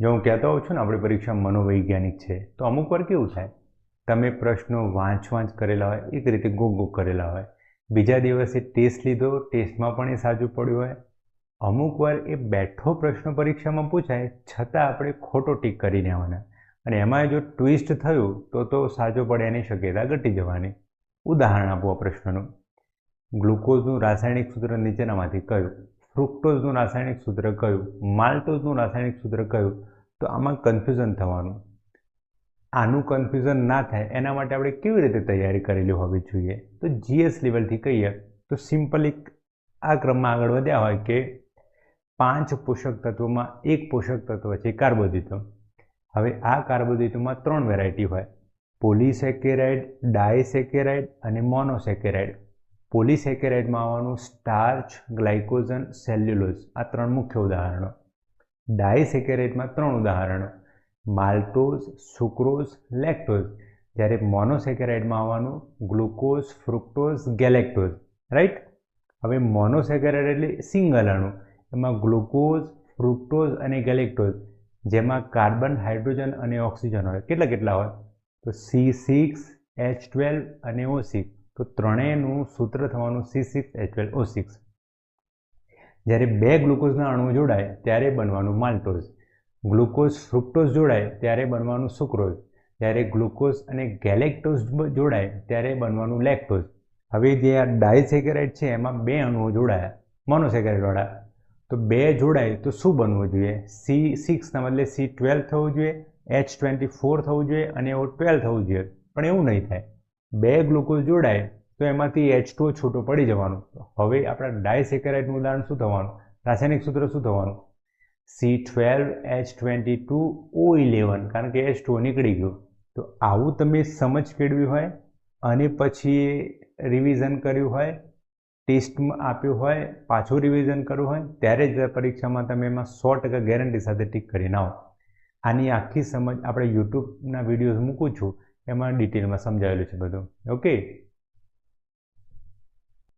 જો હું કહેતો હોઉં છું ને આપણી પરીક્ષા મનોવૈજ્ઞાનિક છે તો અમુક વાર કેવું થાય, તમે પ્રશ્નો વાંચ કરેલા હોય, એક રીતે ગોગ કરેલા હોય, બીજા દિવસે ટેસ્ટ લીધો, ટેસ્ટમાં પણ એ સાચું પડ્યું હોય, અમુક વાર એ બેઠો પ્રશ્ન પરીક્ષામાં પૂછાય છતાં આપણે ખોટો ટીક કરીને આવવાના, અને એમાં જો ટ્વિસ્ટ થયું તો સાચો પડે એની શક્યતા ઘટી જવાની. ઉદાહરણ આપો આ પ્રશ્નનું. ગ્લુકોઝનું રાસાયણિક સૂત્ર નીચેનામાંથી કયું? ફ્રુક્ટોઝનું રાસાયણિક સૂત્ર કયું? માલ્ટોઝનું રાસાયણિક સૂત્ર કયું? તો આમાં કન્ફ્યુઝન થવાનું. આનું કન્ફ્યુઝન ના થાય એના માટે આપણે કેવી રીતે તૈયારી કરેલી હોવી જોઈએ? તો જીએસ લેવલથી કહીએ તો સિમ્પલી આ ક્રમમાં આગળ વધ્યા હોય કે 5 પોષક તત્વોમાં એક પોષક તત્વ છે કાર્બોદિતો. હવે આ કાર્બોદિતોમાં 3 વેરાયટી હોય: પોલીસેકેરાઇડ, ડાયસેકેરાઇડ અને મોનોસેકેરાઇડ. પોલીસેકેરાઇડમાં આવવાનું સ્ટાર્ચ, ગ્લાયકોઝન, સેલ્યુલોઝ, આ 3 મુખ્ય ઉદાહરણો. ડાયસેકેરાઇડમાં 3 ઉદાહરણો: માલ્ટોઝ, સુક્રોઝ, લેક્ટોઝ. જ્યારે મોનોસેકેરાઇડમાં આવવાનું ગ્લુકોઝ, ફ્રુક્ટોઝ, ગેલેક્ટોઝ. રાઈટ. હવે મોનોસેકેરાઇડ એટલે સિંગલ અણુ, એમાં ગ્લુકોઝ, ફ્રુક્ટોઝ અને ગેલેક્ટોઝ, જેમાં કાર્બન, હાઇડ્રોજન અને ઓક્સિજન હોય. કેટલા હોય? તો C6H12 અને O6. તો ત્રણેયનું સૂત્ર થવાનું C6H12O6. જ્યારે 2 ગ્લુકોઝના અણુ જોડાય ત્યારે બનવાનું માલ્ટોઝ. ગ્લુકોઝ ફ્રુક્ટોઝ જોડાય ત્યારે બનવાનું સુક્રોઝ. જ્યારે ગ્લુકોઝ અને ગેલેક્ટોઝ જોડાય ત્યારે બનવાનું લેક્ટોઝ. હવે જે આ ડાયસેકેરાઇડ છે એમાં 2 અણુઓ જોડાયા મોનોસેકેરાઇડવાળા, તો 2 જોડાય તો શું બનવું જોઈએ? C6ના બદલે C12 થવું જોઈએ, H24 થવું જોઈએ અને O12 થવું જોઈએ. પણ એવું નહીં થાય. 2 ગ્લુકોઝ જોડાય તો એમાંથી H2O છૂટો પડી જવાનું. હવે આપણા ડાયસેકેરાઇડનું ઉદાહરણ શું થવાનું? રાસાયણિક સૂત્ર શું થવાનું? C12H22O11, કારણ કે H2O નીકળી ગયું. તો આવું તમે સમજ કેળવી હોય અને પછી રિવિઝન કર્યું હોય, ટેસ્ટમાં આપ્યું હોય, પાછું રિવિઝન કરવું હોય, ત્યારે જ પરીક્ષામાં તમે એમાં 100% ગેરંટી સાથે ટીક કરીને આવો. આની આખી સમજ આપણે યુટ્યુબના વિડીયોઝ મૂકું છું, એમાં ડિટેલમાં સમજાવેલું છે બધું. ઓકે.